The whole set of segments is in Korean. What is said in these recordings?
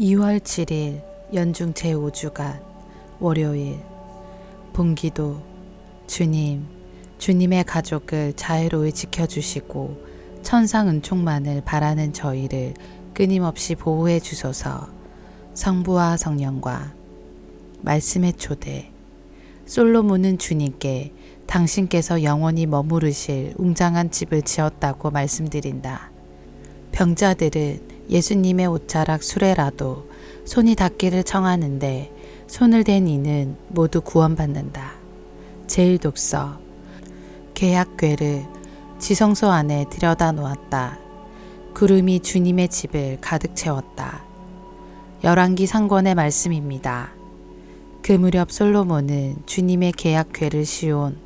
2월 7일 연중 제5주간 월요일 본기도. 주님, 주님의 가족을 자애로이 지켜주시고 천상 은총만을 바라는 저희를 끊임없이 보호해 주소서. 성부와 성령과 말씀의 초대. 솔로몬은 주님께 당신께서 영원히 머무르실 웅장한 집을 지었다고 말씀드린다. 병자들은 예수님의 옷자락 수레라도 손이 닿기를 청하는데 손을 댄 이는 모두 구원받는다. 제1독서. 계약궤를 지성소 안에 들여다 놓았다. 구름이 주님의 집을 가득 채웠다. 열왕기 상권의 말씀입니다. 그 무렵 솔로몬은 주님의 계약궤를 시온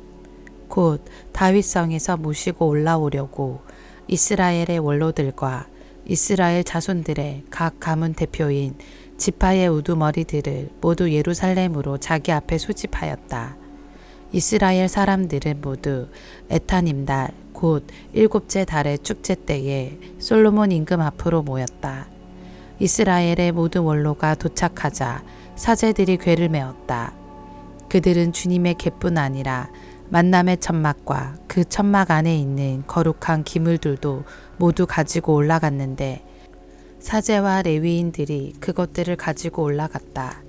곧 다윗성에서 모시고 올라오려고 이스라엘의 원로들과 이스라엘 자손들의 각 가문 대표인 지파의 우두머리들을 모두 예루살렘으로 자기 앞에 소집하였다. 이스라엘 사람들은 모두 에타님달 곧 일곱째 달의 축제 때에 솔로몬 임금 앞으로 모였다. 이스라엘의 모든 원로가 도착하자 사제들이 궤를 메었다. 그들은 주님의 궤뿐 아니라 만남의 천막과 그 천막 안에 있는 거룩한 기물들도 모두 가지고 올라갔는데 사제와 레위인들이 그것들을 가지고 올라갔다.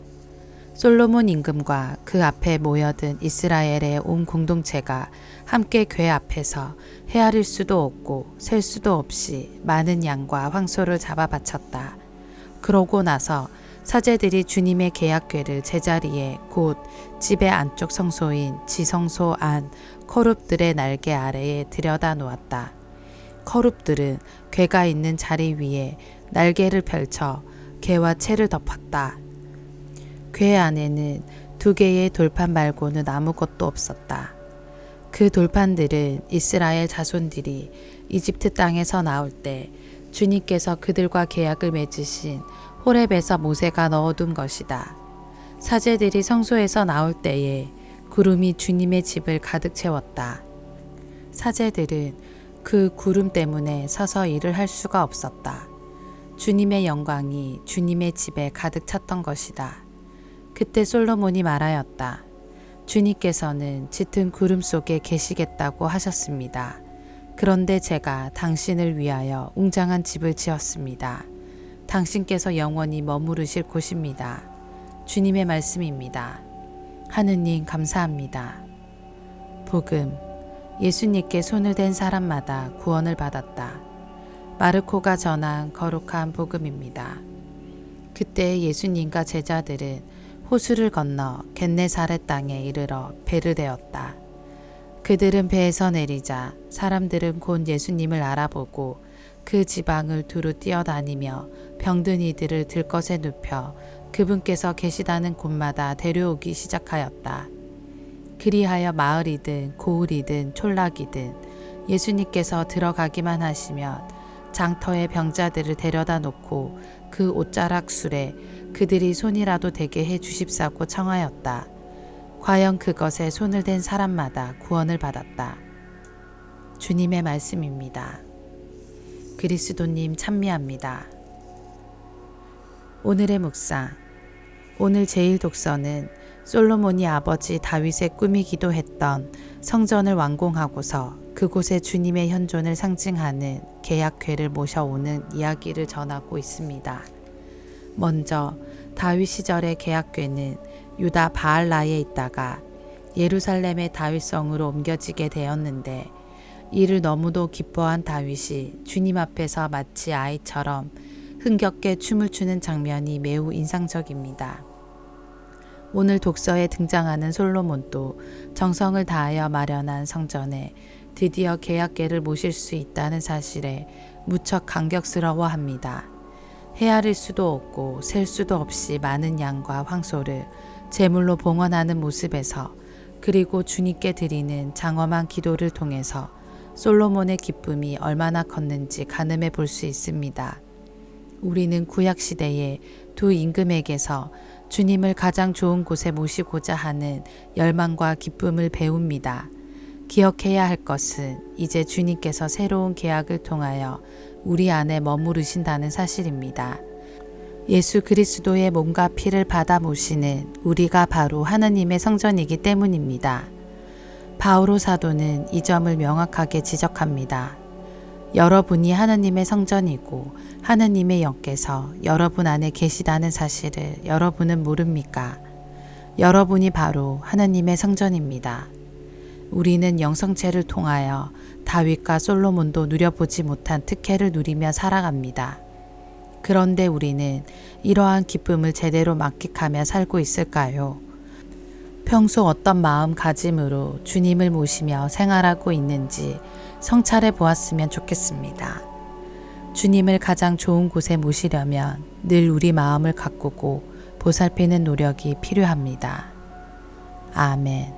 솔로몬 임금과 그 앞에 모여든 이스라엘의 온 공동체가 함께 궤 앞에서 헤아릴 수도 없고 셀 수도 없이 많은 양과 황소를 잡아 바쳤다. 그러고 나서 사제들이 주님의 계약궤를 제자리에 곧 집의 안쪽 성소인 지성소 안 커룹들의 날개 아래에 들여다 놓았다. 커룹들은 궤가 있는 자리 위에 날개를 펼쳐 궤와 채를 덮었다. 궤 안에는 2개의 돌판 말고는 아무것도 없었다. 그 돌판들은 이스라엘 자손들이 이집트 땅에서 나올 때 주님께서 그들과 계약을 맺으신 호렙에서 모세가 넣어둔 것이다. 사제들이 성소에서 나올 때에 구름이 주님의 집을 가득 채웠다. 사제들은 그 구름 때문에 서서 일을 할 수가 없었다. 주님의 영광이 주님의 집에 가득 찼던 것이다. 그때 솔로몬이 말하였다. 주님께서는 짙은 구름 속에 계시겠다고 하셨습니다. 그런데 제가 당신을 위하여 웅장한 집을 지었습니다. 당신께서 영원히 머무르실 곳입니다. 주님의 말씀입니다. 하느님 감사합니다. 복음. 예수님께 손을 댄 사람마다 구원을 받았다. 마르코가 전한 거룩한 복음입니다. 그때 예수님과 제자들은 호수를 건너 겟네사렛 땅에 이르러 배를 대었다. 그들은 배에서 내리자 사람들은 곧 예수님을 알아보고 그 지방을 두루 뛰어다니며 병든 이들을 들것에 눕혀 그분께서 계시다는 곳마다 데려오기 시작하였다. 그리하여 마을이든 고을이든 촌락이든 예수님께서 들어가기만 하시면 장터에 병자들을 데려다 놓고 그 옷자락 술에 그들이 손이라도 대게 해 주십사고 청하였다. 과연 그것에 손을 댄 사람마다 구원을 받았다. 주님의 말씀입니다. 그리스도님 찬미합니다. 오늘의 묵상. 오늘 제1독서는 솔로몬이 아버지 다윗의 꿈이기도 했던 성전을 완공하고서 그곳에 주님의 현존을 상징하는 계약궤를 모셔오는 이야기를 전하고 있습니다. 먼저 다윗 시절의 계약궤는 유다 바알라에 있다가 예루살렘의 다윗성으로 옮겨지게 되었는데 이를 너무도 기뻐한 다윗이 주님 앞에서 마치 아이처럼 흥겹게 춤을 추는 장면이 매우 인상적입니다. 오늘 독서에 등장하는 솔로몬도 정성을 다하여 마련한 성전에 드디어 계약궤를 모실 수 있다는 사실에 무척 감격스러워합니다. 헤아릴 수도 없고 셀 수도 없이 많은 양과 황소를 제물로 봉헌하는 모습에서 그리고 주님께 드리는 장엄한 기도를 통해서 솔로몬의 기쁨이 얼마나 컸는지 가늠해 볼 수 있습니다. 우리는 구약시대의 두 임금에게서 주님을 가장 좋은 곳에 모시고자 하는 열망과 기쁨을 배웁니다. 기억해야 할 것은 이제 주님께서 새로운 계약을 통하여 우리 안에 머무르신다는 사실입니다. 예수 그리스도의 몸과 피를 받아 모시는 우리가 바로 하느님의 성전이기 때문입니다. 바오로 사도는 이 점을 명확하게 지적합니다. 여러분이 하느님의 성전이고 하느님의 영께서 여러분 안에 계시다는 사실을 여러분은 모릅니까? 여러분이 바로 하느님의 성전입니다. 우리는 영성체를 통하여 다윗과 솔로몬도 누려보지 못한 특혜를 누리며 살아갑니다. 그런데 우리는 이러한 기쁨을 제대로 만끽하며 살고 있을까요? 평소 어떤 마음가짐으로 주님을 모시며 생활하고 있는지 성찰해 보았으면 좋겠습니다. 주님을 가장 좋은 곳에 모시려면 늘 우리 마음을 가꾸고 보살피는 노력이 필요합니다. 아멘.